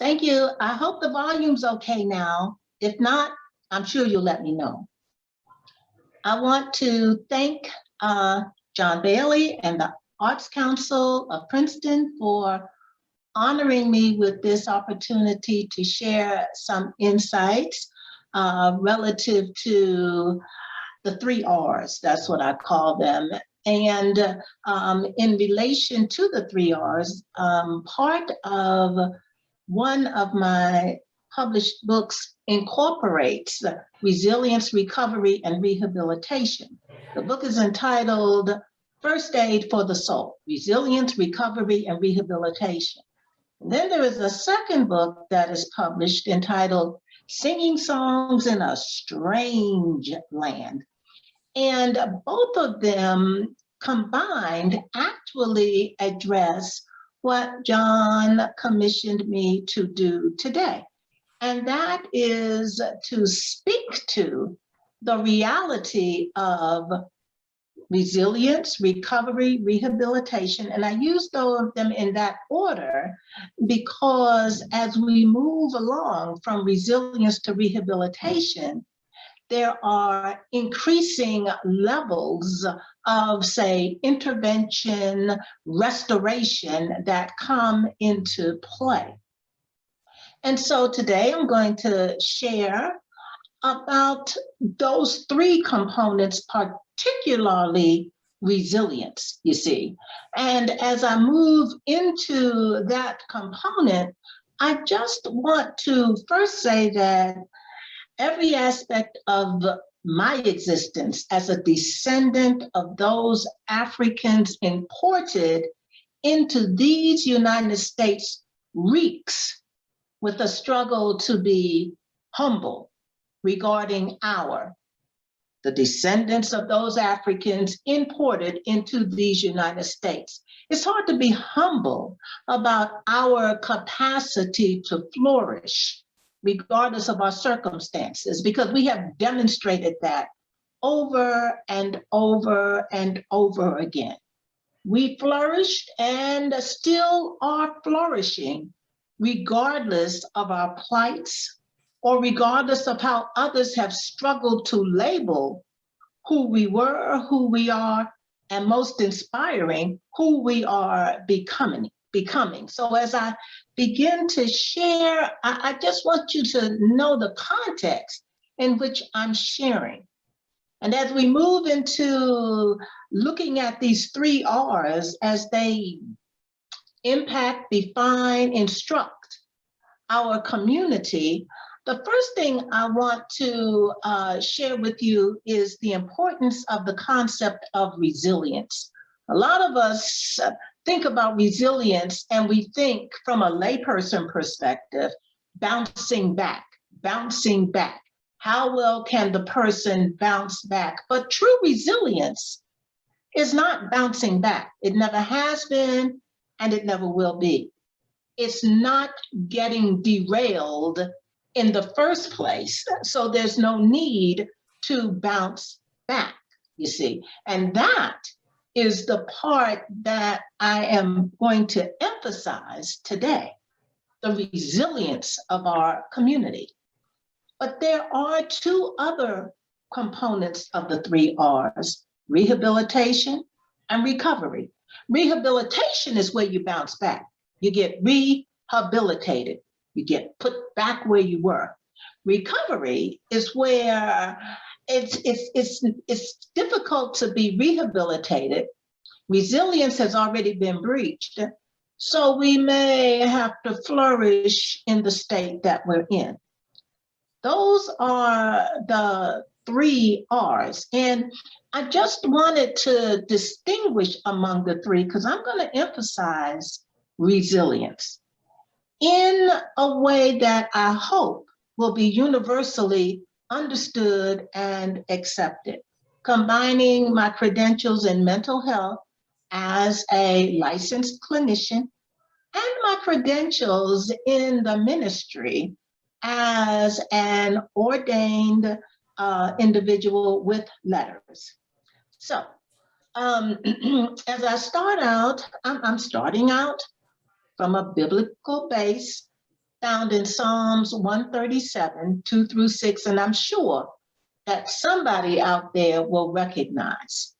Thank you. I hope the volume's okay now. If not, I'm sure you'll let me know. I want to thank John Bailey and the Arts Council of Princeton for honoring me with this opportunity to share some insights relative to the 3 Rs. That's what I call them. And in relation to the 3 Rs, part of one of my published books incorporates resilience, recovery, and rehabilitation. The book is entitled First Aid for the Soul, Resilience, Recovery, and Rehabilitation. And then there is a second book that is published entitled Singing Songs in a Strange Land. And both of them combined actually address what John commissioned me to do today. And that is to speak to the reality of resilience, recovery, rehabilitation. And I use those of them in that order because as we move along from resilience to rehabilitation, there are increasing levels of, say, intervention, restoration that come into play. And so today I'm going to share about those 3 components, particularly resilience, you see. And as I move into that component, I just want to first say that every aspect of my existence as a descendant of those Africans imported into these United States reeks with a struggle to be humble regarding the descendants of those Africans imported into these United States. It's hard to be humble about our capacity to flourish regardless of our circumstances, because we have demonstrated that over and over and over again. We flourished and still are flourishing regardless of our plights or regardless of how others have struggled to label who we were, who we are, and most inspiring, who we are becoming. So as I begin to share, I just want you to know the context in which I'm sharing. And as we move into looking at these 3 Rs as they impact, define, instruct our community, the first thing I want to share with you is the importance of the concept of resilience. A lot of us think about resilience and we think from a layperson perspective, bouncing back. How well can the person bounce back? But true resilience is not bouncing back. It never has been, and it never will be. It's not getting derailed in the first place, so there's no need to bounce back, you see. And that is the part that I am going to emphasize today, the resilience of our community. But there are 2 other components of the 3 Rs, rehabilitation and recovery. Rehabilitation is where you bounce back. You get rehabilitated. You get put back where you were. Recovery is where it's difficult to be rehabilitated. Resilience has already been breached. So we may have to flourish in the state that we're in. Those are the 3 Rs. And I just wanted to distinguish among the 3 because I'm going to emphasize resilience in a way that I hope will be universally understood and accepted, combining my credentials in mental health as a licensed clinician and my credentials in the ministry as an ordained individual with letters. So as I start out, I'm starting out from a biblical base found in Psalms 137, 2 through 6, and I'm sure that somebody out there will recognize.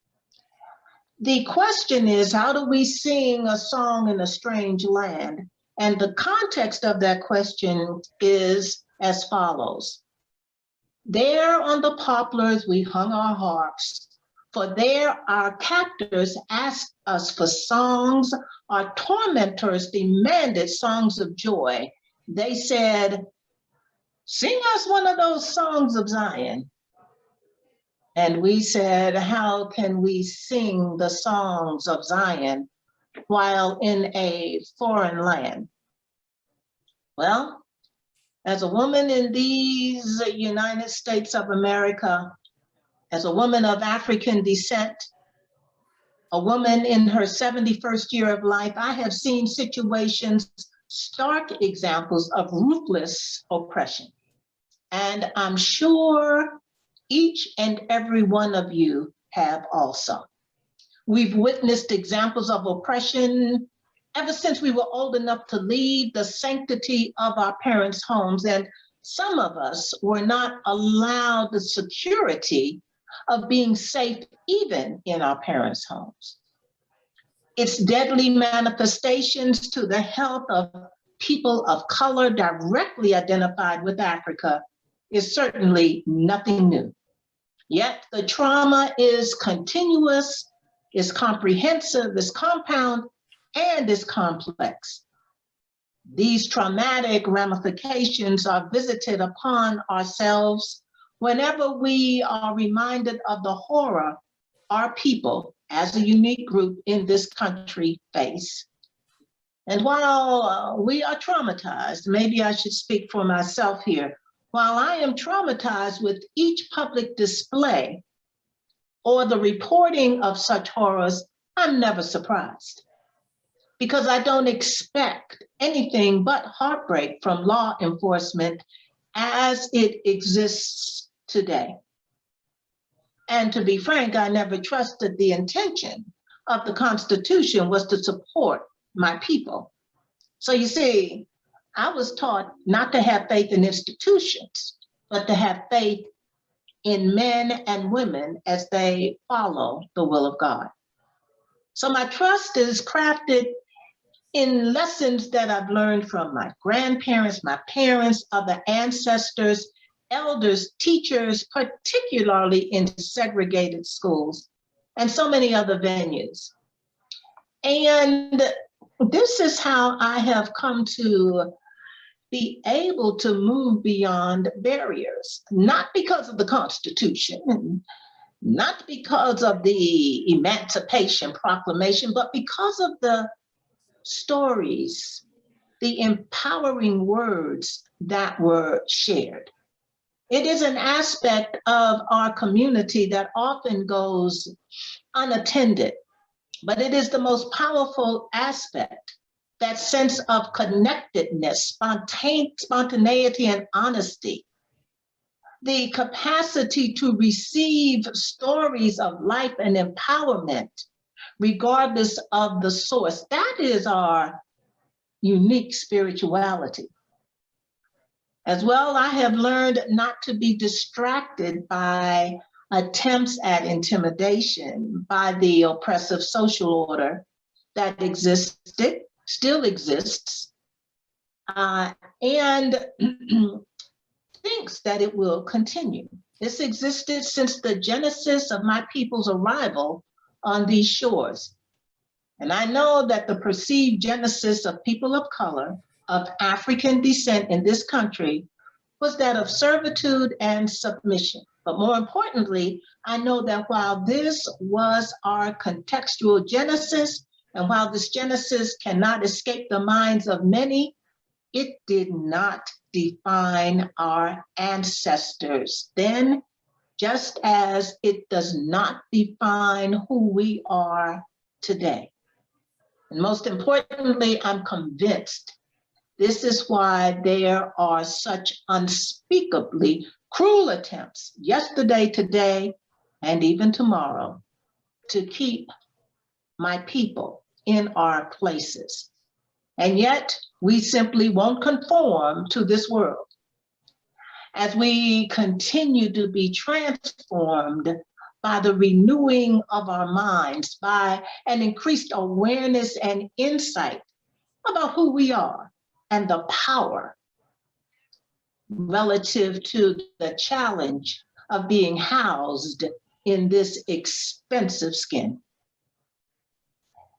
The question is, how do we sing a song in a strange land? And the context of that question is as follows. There on the poplars we hung our harps, for there our captors asked us for songs, our tormentors demanded songs of joy. They said, sing us one of those songs of Zion. And we said, how can we sing the songs of Zion while in a foreign land? Well, as a woman in these United States of America, as a woman of African descent, a woman in her 71st year of life, I have seen situations, stark examples of ruthless oppression. And I'm sure each and every one of you have also. We've witnessed examples of oppression ever since we were old enough to leave the sanctity of our parents' homes. And some of us were not allowed the security of being safe even in our parents' homes. Its deadly manifestations to the health of people of color directly identified with Africa is certainly nothing new. Yet the trauma is continuous, is comprehensive, is compound, and is complex. These traumatic ramifications are visited upon ourselves whenever we are reminded of the horror our people as a unique group in this country face. And while we are traumatized, maybe I should speak for myself here, while I am traumatized with each public display or the reporting of such horrors, I'm never surprised because I don't expect anything but heartbreak from law enforcement as it exists today. And to be frank, I never trusted the intention of the Constitution was to support my people. So you see, I was taught not to have faith in institutions, but to have faith in men and women as they follow the will of God. So my trust is crafted in lessons that I've learned from my grandparents, my parents, other ancestors, elders, teachers, particularly in segregated schools, and so many other venues. And this is how I have come to be able to move beyond barriers, not because of the Constitution, not because of the Emancipation Proclamation, but because of the stories, the empowering words that were shared. It is an aspect of our community that often goes unattended, but it is the most powerful aspect, that sense of connectedness, spontaneity, and honesty. The capacity to receive stories of life and empowerment, regardless of the source. That is our unique spirituality. As well, I have learned not to be distracted by attempts at intimidation by the oppressive social order that existed, still exists, and thinks that it will continue. This existed since the genesis of my people's arrival on these shores. And I know that the perceived genesis of people of color, of African descent in this country, was that of servitude and submission. But more importantly, I know that while this was our contextual genesis, and while this genesis cannot escape the minds of many, it did not define our ancestors then, just as it does not define who we are today. And most importantly, I'm convinced this is why there are such unspeakably cruel attempts yesterday, today, and even tomorrow to keep my people in our places. And yet we simply won't conform to this world. As we continue to be transformed by the renewing of our minds, by an increased awareness and insight about who we are and the power relative to the challenge of being housed in this expensive skin.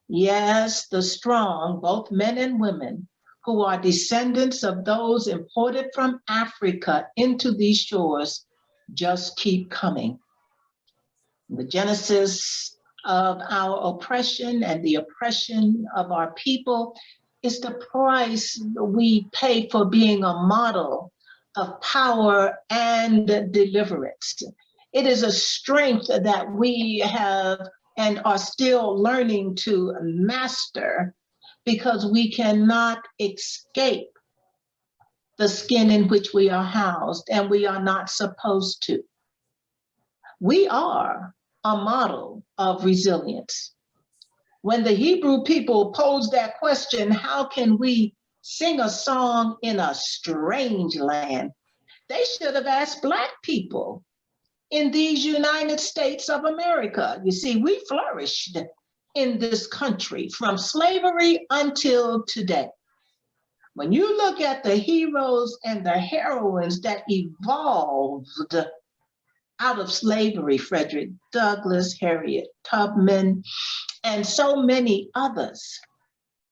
Yes, the strong, both men and women, who are descendants of those imported from Africa into these shores, just keep coming. The genesis of our oppression and the oppression of our people is the price we pay for being a model of power and deliverance. It is a strength that we have and are still learning to master, because we cannot escape the skin in which we are housed, and we are not supposed to. We are a model of resilience. When the Hebrew people posed that question, how can we sing a song in a strange land? They should have asked Black people in these United States of America. You see, we flourished in this country from slavery until today. When you look at the heroes and the heroines that evolved out of slavery, Frederick Douglass, Harriet Tubman, and so many others,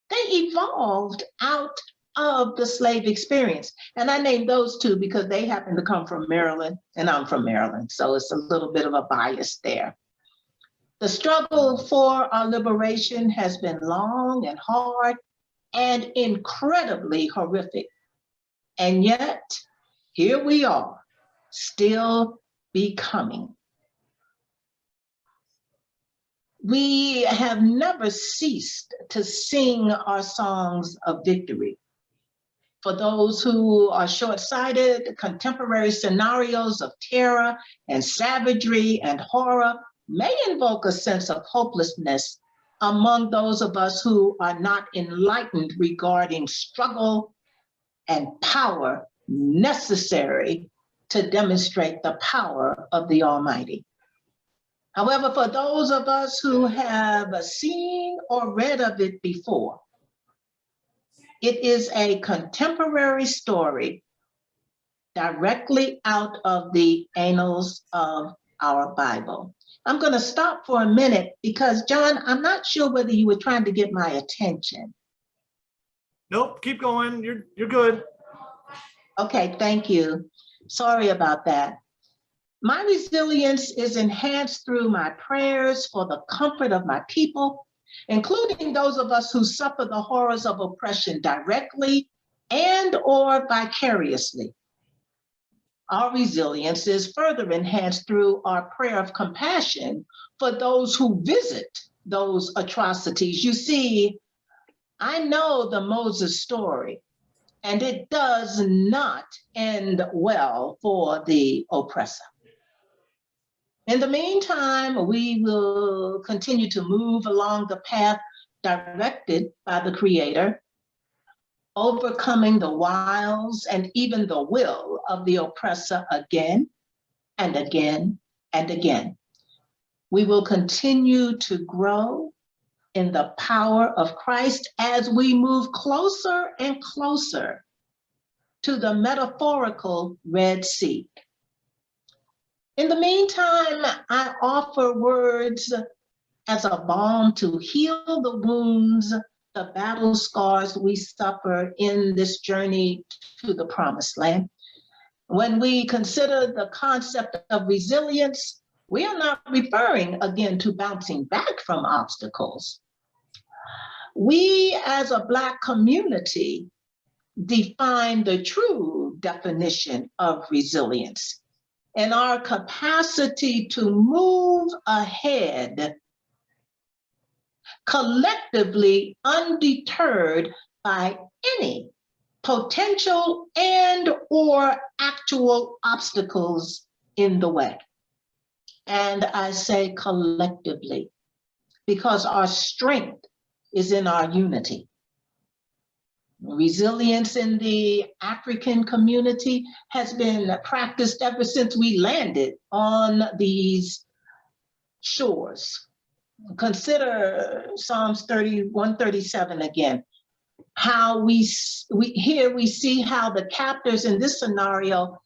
they evolved out of the slave experience. And I named those two because they happen to come from Maryland, and I'm from Maryland, so it's a little bit of a bias there. The struggle for our liberation has been long and hard and incredibly horrific. And yet, here we are, still becoming. We have never ceased to sing our songs of victory. For those who are short-sighted, contemporary scenarios of terror and savagery and horror may invoke a sense of hopelessness among those of us who are not enlightened regarding struggle and power necessary to demonstrate the power of the Almighty. However, for those of us who have seen or read of it before, it is a contemporary story directly out of the annals of our Bible. I'm going to stop for a minute because, John, I'm not sure whether you were trying to get my attention. Nope, keep going. You're good. Okay, thank you. Sorry about that. My resilience is enhanced through my prayers for the comfort of my people, including those of us who suffer the horrors of oppression directly and or vicariously. Our resilience is further enhanced through our prayer of compassion for those who visit those atrocities. You see, I know the Moses story, and it does not end well for the oppressor. In the meantime, we will continue to move along the path directed by the Creator, overcoming the wiles and even the will of the oppressor again and again and again. We will continue to grow in the power of Christ as we move closer and closer to the metaphorical Red Sea. In the meantime, I offer words as a balm to heal the wounds, the battle scars we suffer in this journey to the promised land. When we consider the concept of resilience, we are not referring again to bouncing back from obstacles. We as a Black community define the true definition of resilience and our capacity to move ahead collectively, undeterred by any potential and or actual obstacles in the way. And I say collectively, because our strength is in our unity. Resilience in the African community has been practiced ever since we landed on these shores. Consider Psalms 137 again. How we see how the captors in this scenario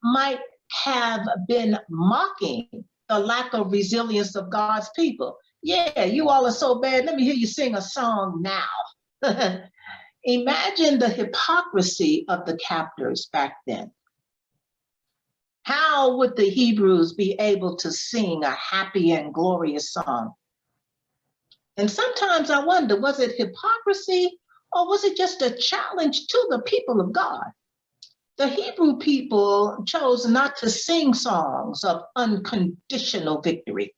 might have been mocking the lack of resilience of God's people. Yeah, you all are so bad. Let me hear you sing a song now. Imagine the hypocrisy of the captors back then. How would the Hebrews be able to sing a happy and glorious song? And sometimes I wonder, was it hypocrisy or was it just a challenge to the people of God? The Hebrew people chose not to sing songs of unconditional victory.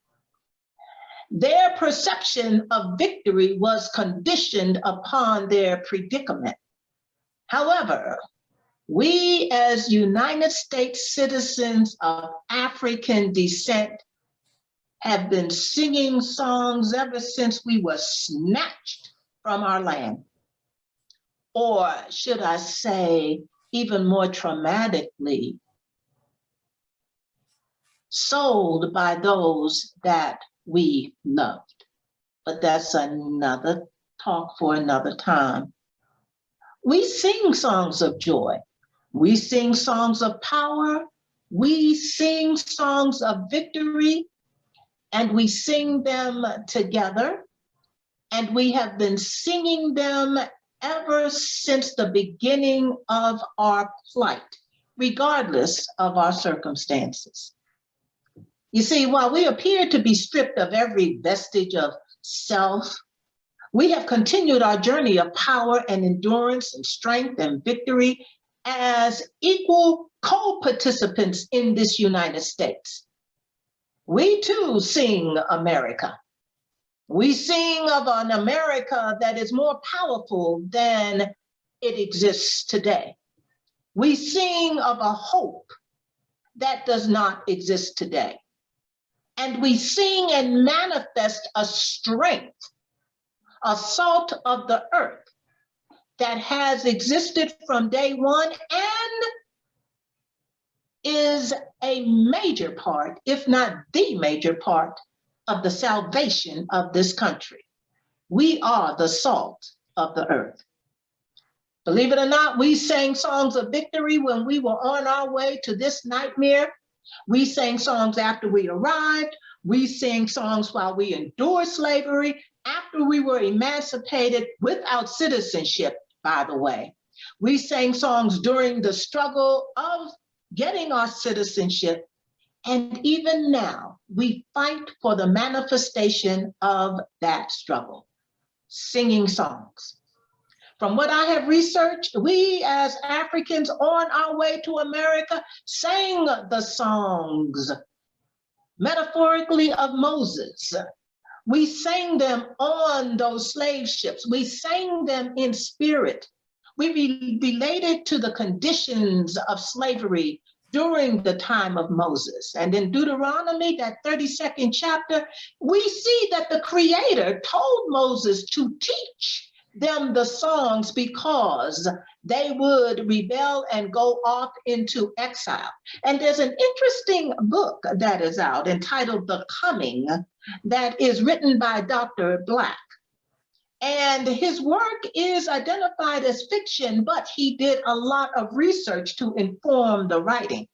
Their perception of victory was conditioned upon their predicament. However, we as United States citizens of African descent have been singing songs ever since we were snatched from our land. Or should I say, even more traumatically, sold by those that we loved. But that's another talk for another time. We sing songs of joy. We sing songs of power. We sing songs of victory, and we sing them together. And we have been singing them ever since the beginning of our plight, regardless of our circumstances. You see, while we appear to be stripped of every vestige of self, we have continued our journey of power and endurance and strength and victory as equal co-participants in this United States. We too sing America. We sing of an America that is more powerful than it exists today. We sing of a hope that does not exist today. And we sing and manifest a strength, a salt of the earth that has existed from day one and is a major part, if not the major part, of the salvation of this country. We are the salt of the earth. Believe it or not, we sang songs of victory when we were on our way to this nightmare. We sang songs after we arrived. We sang songs while we endured slavery, after we were emancipated without citizenship, by the way. We sang songs during the struggle of getting our citizenship. And even now, we fight for the manifestation of that struggle, singing songs. From what I have researched, we as Africans on our way to America sang the songs, metaphorically, of Moses. We sang them on those slave ships. We sang them in spirit. We related to the conditions of slavery during the time of Moses. And in Deuteronomy, that 32nd chapter, we see that the Creator told Moses to teach them the songs because they would rebel and go off into exile. And there's an interesting book that is out entitled The Coming that is written by Dr. Black. And his work is identified as fiction, but he did a lot of research to inform the writing.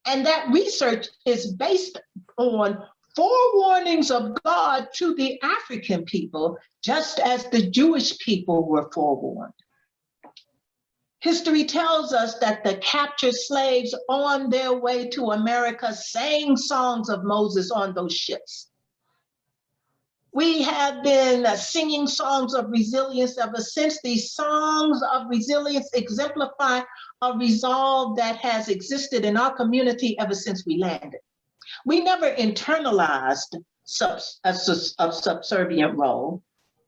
And that research is based on forewarnings of God to the African people, just as the Jewish people were forewarned. History tells us that the captured slaves on their way to America sang songs of Moses on those ships. We have been singing songs of resilience ever since. These songs of resilience exemplify a resolve that has existed in our community ever since we landed. We never internalized a subservient role.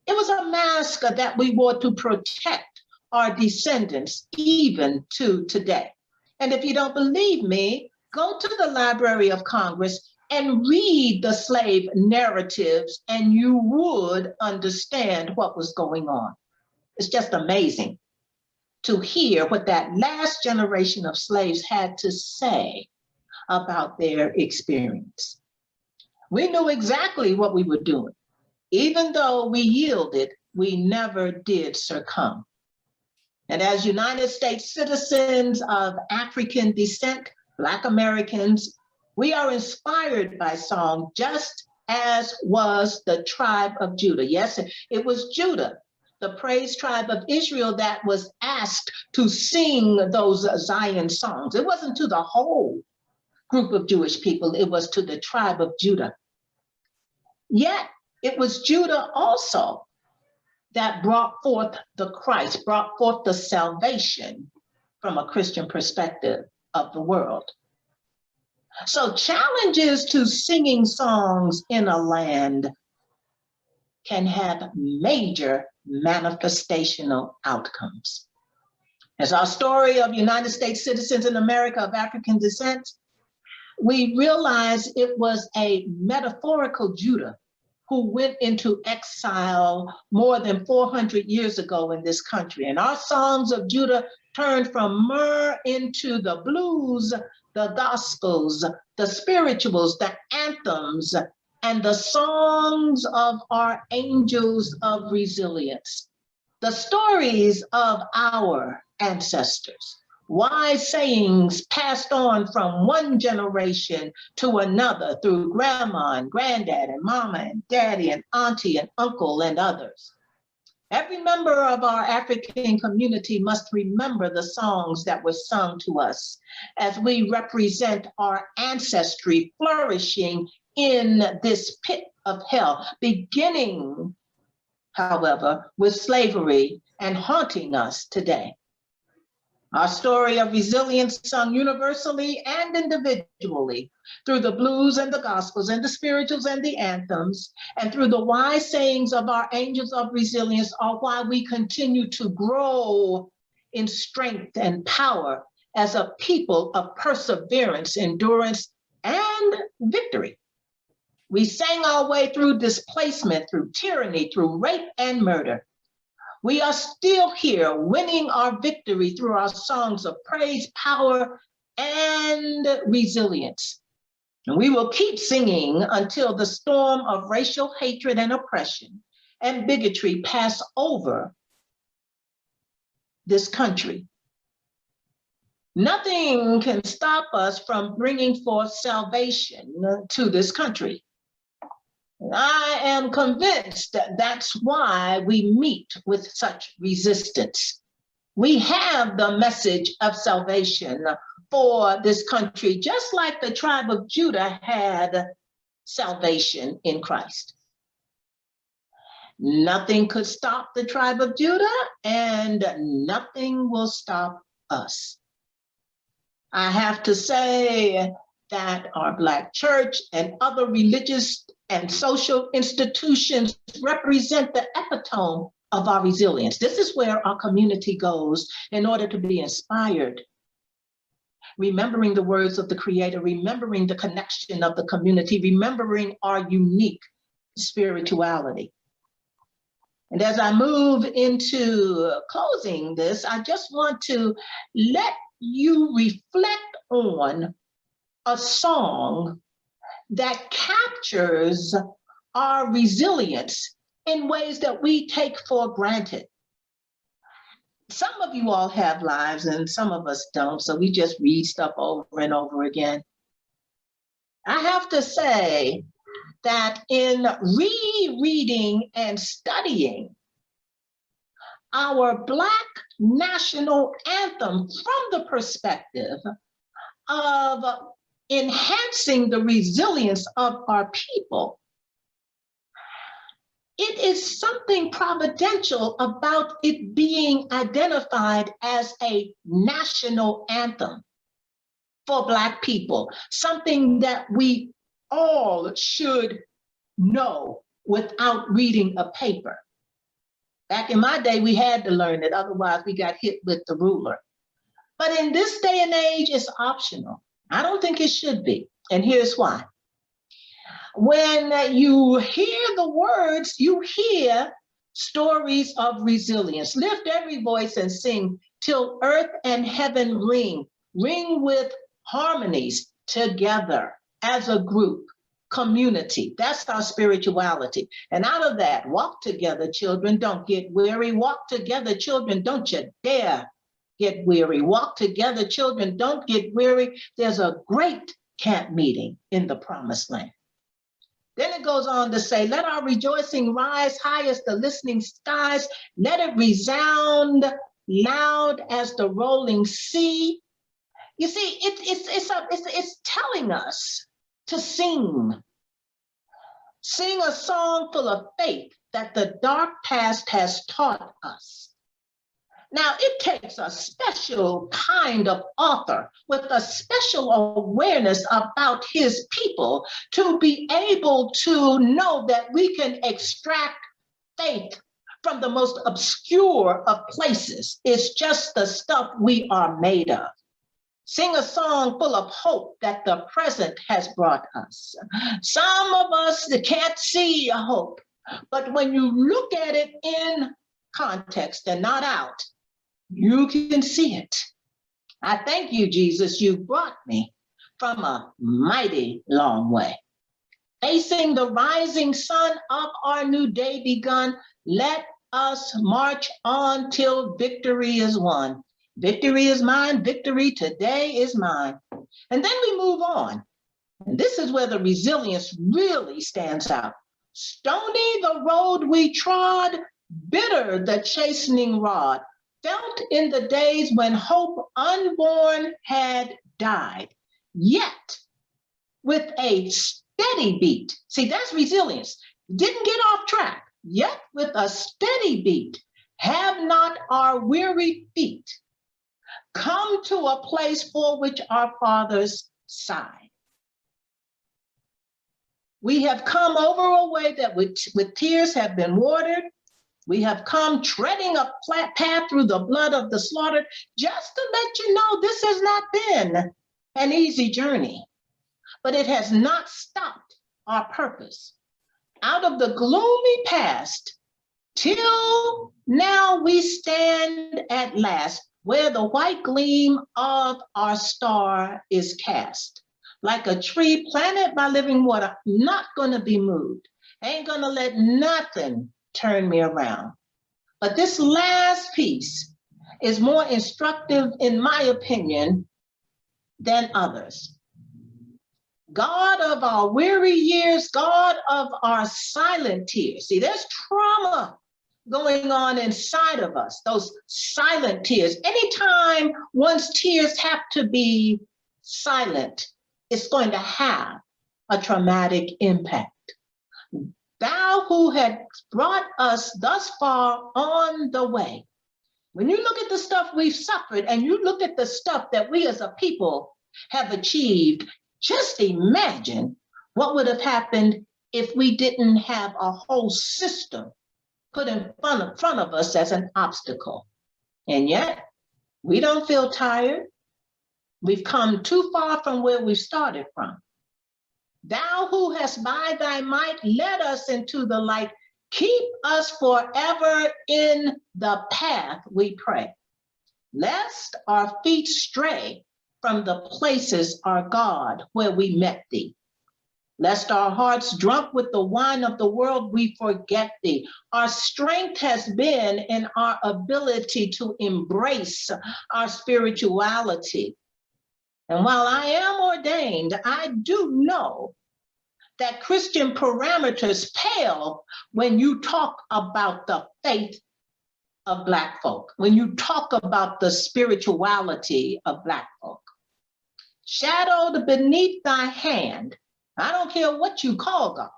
It was a mask that we wore to protect our descendants, even to today. And if you don't believe me, go to the Library of Congress and read the slave narratives, and you would understand what was going on. It's just amazing to hear what that last generation of slaves had to say about their experience. We knew exactly what we were doing. Even though we yielded, we never did succumb. And as United States citizens of African descent, Black Americans, we are inspired by song just as was the tribe of Judah. Yes, it was Judah, the praise tribe of Israel, that was asked to sing those Zion songs. It wasn't to the whole group of Jewish people, it was to the tribe of Judah. Yet it was Judah also that brought forth the Christ, brought forth the salvation from a Christian perspective of the world. So challenges to singing songs in a land can have major manifestational outcomes. As our story of United States citizens in America of African descent, we realize it was a metaphorical Judah who went into exile more than 400 years ago in this country. And our songs of Judah turned from myrrh into the blues, the gospels, the spirituals, the anthems, and the songs of our angels of resilience. The stories of our ancestors, wise sayings passed on from one generation to another through grandma and granddad and mama and daddy and auntie and uncle and others. Every member of our African community must remember the songs that were sung to us as we represent our ancestry flourishing in this pit of hell, beginning, however, with slavery and haunting us today. Our story of resilience sung universally and individually through the blues and the gospels and the spirituals and the anthems, and through the wise sayings of our angels of resilience are why we continue to grow in strength and power as a people of perseverance, endurance, and victory. We sang our way through displacement, through tyranny, through rape and murder. We are still here winning our victory through our songs of praise, power, and resilience. And we will keep singing until the storm of racial hatred and oppression and bigotry pass over this country. Nothing can stop us from bringing forth salvation to this country. I am convinced that that's why we meet with such resistance. We have the message of salvation for this country, just like the tribe of Judah had salvation in Christ. Nothing could stop the tribe of Judah, and nothing will stop us. I have to say that our Black church and other religious and social institutions represent the epitome of our resilience. This is where our community goes in order to be inspired, remembering the words of the Creator, remembering the connection of the community, remembering our unique spirituality. And as I move into closing this, I just want to let you reflect on a song that captures our resilience in ways that we take for granted. Some of you all have lives and some of us don't, so we just read stuff over and over again. I have to say that in rereading and studying our Black national anthem from the perspective of enhancing the resilience of our people, it is something providential about it being identified as a national anthem for Black people, something that we all should know without reading a paper. Back in my day, we had to learn it, otherwise we got hit with the ruler. But in this day and age, it's optional. I don't think it should be, and here's why. When you hear the words, you hear stories of resilience. Lift every voice and sing till earth and heaven ring with harmonies together as a group, community. That's our spirituality. And out of that, walk together, children, don't get weary. Walk together, children, don't you dare get weary. Walk together, children, don't get weary. There's a great camp meeting in the promised land. Then it goes on to say, let our rejoicing rise high as the listening skies. Let it resound loud as the rolling sea. You see, it's telling us to sing. Sing a song full of faith that the dark past has taught us. Now, it takes a special kind of author with a special awareness about his people to be able to know that we can extract faith from the most obscure of places. It's just the stuff we are made of. Sing a song full of hope that the present has brought us. Some of us can't see a hope, but when you look at it in context and not out, you can see it. I thank you, Jesus, you brought me from a mighty long way. Facing the rising sun of our new day begun, let us march on till victory is won. Victory is mine, victory today is mine. And then we move on. And this is where the resilience really stands out. Stony the road we trod, bitter the chastening rod, felt in the days when hope unborn had died, yet with a steady beat. See, that's resilience. Didn't get off track, yet with a steady beat, have not our weary feet come to a place for which our fathers sighed. We have come over a way that with tears have been watered. We have come treading a flat path through the blood of the slaughtered, just to let you know this has not been an easy journey, but it has not stopped our purpose. Out of the gloomy past, till now we stand at last, where the white gleam of our star is cast. Like a tree planted by living water, not gonna be moved. Ain't gonna let nothing turn me around. But this last piece is more instructive, in my opinion, than others. God of our weary years, God of our silent tears. See, there's trauma going on inside of us, those silent tears. Anytime one's tears have to be silent, it's going to have a traumatic impact. Thou who had brought us thus far on the way. When you look at the stuff we've suffered and you look at the stuff that we as a people have achieved, just imagine what would have happened if we didn't have a whole system put in front of us as an obstacle. And yet, we don't feel tired. We've come too far from where we started from. Thou who hast by thy might led us into the light, keep us forever in the path, we pray, lest our feet stray from the places, our God, where we met thee. Lest our hearts drunk with the wine of the world, we forget thee. Our strength has been in our ability to embrace our spirituality. And while I am ordained, I do know that Christian parameters pale when you talk about the faith of Black folk, when you talk about the spirituality of Black folk. Shadowed beneath thy hand, I don't care what you call God,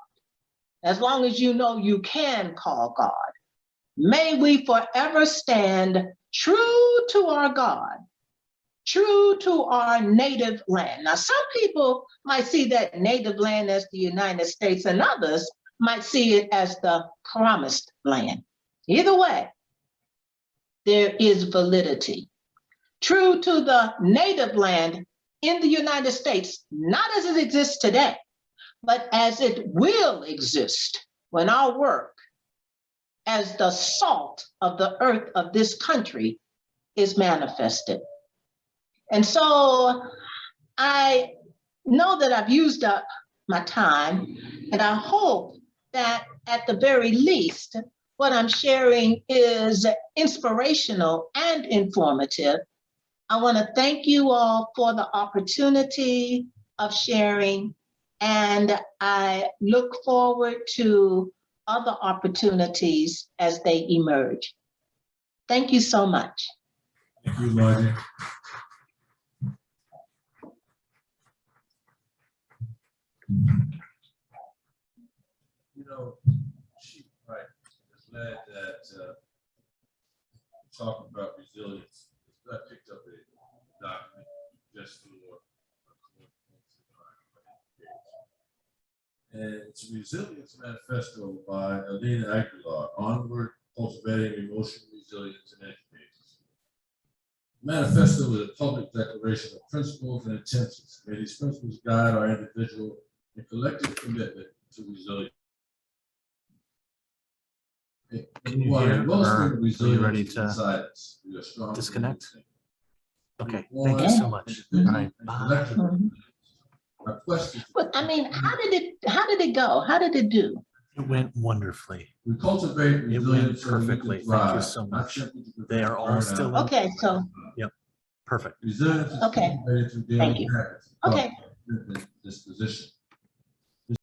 as long as you know you can call God. May we forever stand true to our God, true to our native land. Now, some people might see that native land as the United States, and others might see it as the promised land. Either way, there is validity. True to the native land in the United States, not as it exists today, but as it will exist when our work as the salt of the earth of this country is manifested. And so I know that I've used up my time, and I hope that at the very least, what I'm sharing is inspirational and informative. I want to thank you all for the opportunity of sharing, and I look forward to other opportunities as they emerge. Thank you so much. Thank you, Marjorie. You know, she, right, is glad that talking about resilience. I picked up a document just for and it's a resilience manifesto by Alina Aguilar, Onward Cultivating Emotional Resilience in Educators. Manifesto is a public declaration of principles and intentions. May these principles guide our individual and collective commitment to resilience. Can you hear, or are you ready to disconnect? Okay, thank you so much. All right, bye. But I mean, how did it go? How did it do? It went wonderfully. We cultivate It went perfectly. Thank you so much. They are all still in. Okay, so. Yep, perfect. Resilience is Okay. cultivated through daily Thank you. habits. Okay. Disposition.